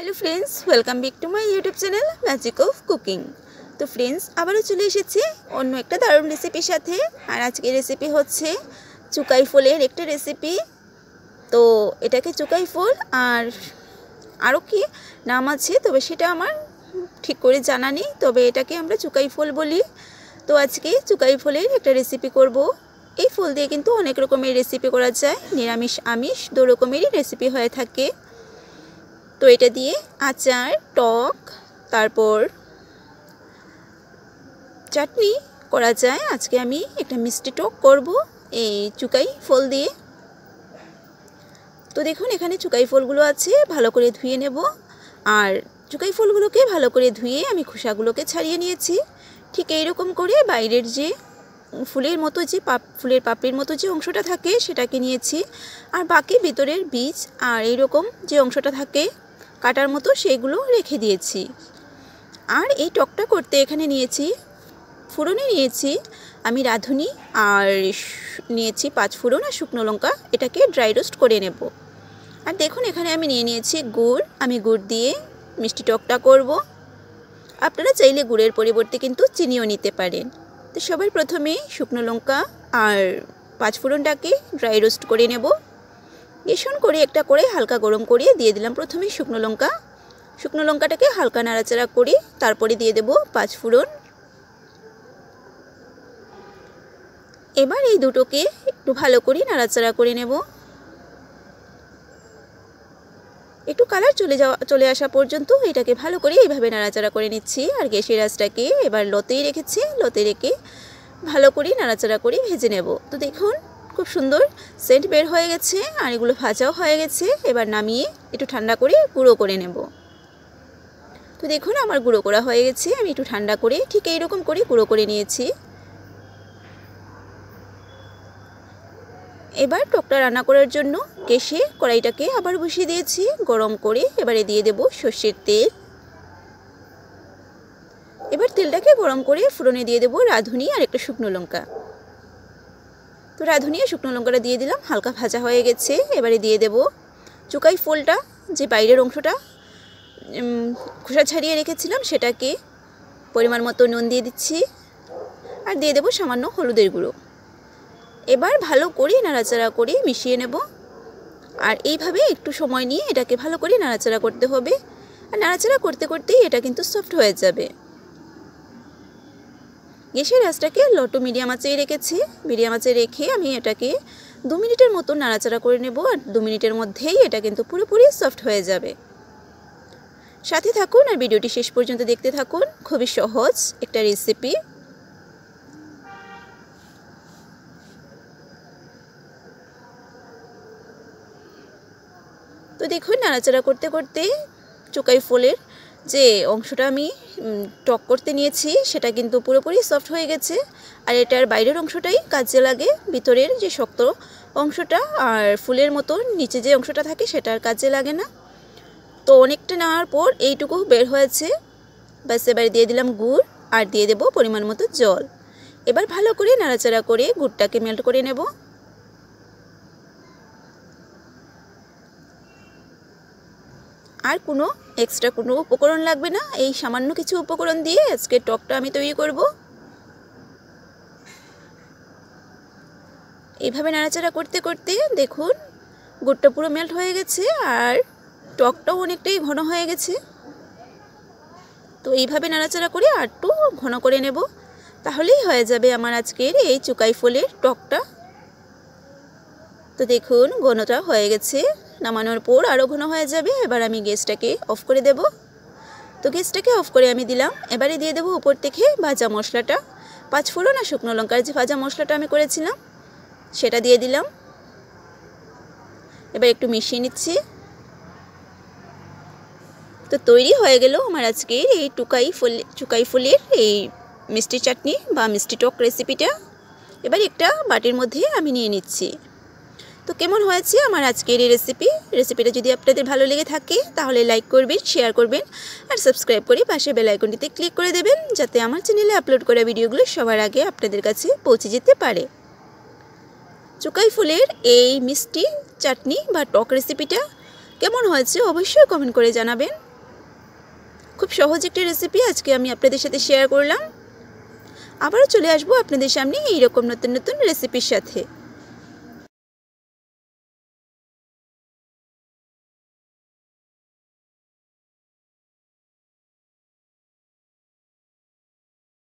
Hello friends welcome back to my YouTube channel magic of cooking. तो friends आबारो चले एसेছি অন্য একটা দারুণ রেসিপির সাথে। আর আজকের রেসিপি হচ্ছে চুকাই ফুলের একটা রেসিপি। তো এটাকে চুকাই ফুল আর আরও কি নাম আছে তবে সেটা আমার ঠিক করে জানা নেই, তবে এটাকে আমরা চুকাই ফুল বলি। তো আজকে চুকাই ফুলের একটা রেসিপি করব। এই ফুল দিয়ে কিন্তু অনেক রকমের রেসিপি করা যায়, নিরামিষ আমিষ দু রকমেরই রেসিপি হয়ে থাকে। তো এটা দিয়ে আচার, টক, তারপর চাটনি করা যায়। আজকে আমি একটা মিষ্টি টক করব এই চুকাই ফল দিয়ে। তো দেখুন এখানে চুকাই ফলগুলো আছে, ভালো করে ধুয়ে নেব। আর চুকাই ফলগুলোকে ভালো করে ধুয়ে আমি খোসাগুলোকে ছাড়িয়ে নিয়েছি। ঠিক এইরকম করে বাইরের যে ফুলের মতো যে ফুলের পাপড়ির মতো যে অংশটা থাকে সেটাকে নিয়েছি, আর বাকি ভিতরের বীজ আর এইরকম যে অংশটা থাকে কাটার মতো সেগুলো রেখে দিয়েছি। আর এই টকটা করতে এখানে নিয়েছি ফোড়নে নিয়েছি আমি রাঁধুনি, আর নিয়েছি 5 ফোড়ন আর শুকনো লঙ্কা, এটাকে ড্রাই রোস্ট করে নেব। আর দেখুন এখানে আমি নিয়েছি গুড়, আমি গুড় দিয়ে মিষ্টি টকটা করব। আপনারা চাইলে গুড়ের পরিবর্তে কিন্তু চিনিও নিতে পারেন। তো সবার প্রথমে শুকনো লঙ্কা আর 5 ফোড়নটাকে ড্রাই রোস্ট করে নেব। গ্যাস অন করে একটা করে হালকা গরম করে দিয়ে দিলাম প্রথমে শুকনো লঙ্কা। শুকনো লঙ্কাটাকে হালকা নাড়াচাড়া করে তারপরে দিয়ে দেব 5 ফোড়ন। এবার এই দুটোকে একটু ভালো করে নাড়াচাড়া করে নেব। একটু কালার চলে আসা পর্যন্ত এটাকে ভালো করে এইভাবে নাড়াচাড়া করে নিচ্ছি। আর গ্যাসের আঁচটাকে এবার লোতেই রেখেছি, লোতে রেখে ভালো করে নাড়াচাড়া করে ভেজে নেব। তো দেখুন খুব সুন্দর সেন্ট বের হয়ে গেছে আর এগুলো ভাজাও হয়ে গেছে। এবার নামিয়ে একটু ঠান্ডা করে গুঁড়ো করে নেব। তো দেখুন আমার গুঁড়ো করা হয়ে গেছে, আমি একটু ঠান্ডা করে ঠিক এইরকম করে গুঁড়ো করে নিয়েছি। এবার টকটা রান্না করার জন্য গ্যাসে কড়াইটাকে আবার বসিয়ে দিয়েছি গরম করে। এবারে দিয়ে দেব সর্ষের তেল। এবার তেলটাকে গরম করে ফোড়নে দিয়ে দেব রাঁধুনি আর একটা শুকনো লঙ্কা। তো রাঁধুনি আর শুকনো লঙ্কাটা দিয়ে দিলাম, হালকা ভাজা হয়ে গেছে। এবারে দিয়ে দেব চুকাই ফলটা, যে বাইরের অংশটা খোসা ছাড়িয়ে রেখেছিলাম সেটাকে পরিমাণ মতো নুন দিয়ে দিচ্ছি, আর দিয়ে দেব সামান্য হলুদের গুঁড়ো। এবার ভালো করে নাড়াচাড়া করে মিশিয়ে নেব। আর এইভাবে একটু সময় নিয়ে এটাকে ভালো করে নাড়াচাড়া করতে হবে। আর নাড়াচাড়া করতে করতেই এটা কিন্তু সফট হয়ে যাবে। গ্যাসের আঁচটাকে লো টু মিডিয়াম আঁচেই রেখেছি। মিডিয়াম আঁচে রেখে আমি এটাকে 2 মিনিটের মতো নাড়াচাড়া করে নেব। আর 2 মিনিটের মধ্যেই এটা কিন্তু পুরোপুরি সফট হয়ে যাবে। সাথে থাকুন আর ভিডিওটি শেষ পর্যন্ত দেখতে থাকুন। খুবই সহজ একটা রেসিপি। তো দেখুন নাড়াচাড়া করতে করতে চুকাই ফলের যে অংশটা আমি টক করতে নিয়েছি সেটা কিন্তু পুরোপুরি সফট হয়ে গেছে। আর এটার বাইরের অংশটাই কাজে লাগে, ভিতরের যে শক্ত অংশটা আর ফুলের মতো নিচে যে অংশটা থাকে সেটা আর কাজে লাগে না। তো অনেকটা নেওয়ার পর এইটুকু বের হয়েছে। ব্যাস এবারে দিয়ে দিলাম গুড় আর দিয়ে দেব পরিমাণ মতো জল। এবার ভালো করে নাড়াচাড়া করে গুড়টাকে মেল্ট করে নেব। আর কোনো এক্সট্রা কোনো উপকরণ লাগবে না, এই সামান্য কিছু উপকরণ দিয়ে আজকে টকটা আমি তৈরি করব। এইভাবে নাড়াচাড়া করতে করতে দেখুন গুড়টা পুরো মেল্ট হয়ে গেছে আর টকটাও অনেকটাই ঘন হয়ে গেছে। তো এইভাবে নাড়াচাড়া করে আর একটু ঘন করে নেব, তাহলেই হয়ে যাবে আমার আজকের এই চুকাই ফলের টকটা। তো দেখুন ঘনটা হয়ে গেছে, নামানোর পর আরও ঘন হয়ে যাবে। এবার আমি গ্যাসটাকে অফ করে দেব। তো গ্যাসটাকে অফ করে আমি দিলাম। এবারে দিয়ে দেব উপর থেকে ভাজা মশলাটা, 5 ফোড়ন আর শুকনো লঙ্কার যে ভাজা মশলাটা আমি করেছিলাম সেটা দিয়ে দিলাম। এবার একটু মিশিয়ে নিচ্ছি। তো তৈরি হয়ে গেল আমার আজকের এই চুকাই ফুলের এই মিষ্টি চাটনি বা মিষ্টি টক রেসিপিটা। এবার একটা বাটির মধ্যে আমি নিয়ে নিচ্ছি। তো কেমন হয়েছে আমার আজকের এই রেসিপিটা যদি আপনাদের ভালো লেগে থাকে তাহলে লাইক করবেন, শেয়ার করবেন আর সাবস্ক্রাইব করে পাশে বেল আইকনটিতে ক্লিক করে দেবেন, যাতে আমার চ্যানেলে আপলোড করা ভিডিওগুলো সবার আগে আপনাদের কাছে পৌঁছে যেতে পারে। চুকাই ফুলের এই মিষ্টি চাটনি বা টক রেসিপিটা কেমন হয়েছে অবশ্যই কমেন্ট করে জানাবেন। খুব সহজ একটি রেসিপি আজকে আমি আপনাদের সাথে শেয়ার করলাম। আবারও চলে আসবো আপনাদের সামনে এইরকম নতুন নতুন রেসিপির সাথে।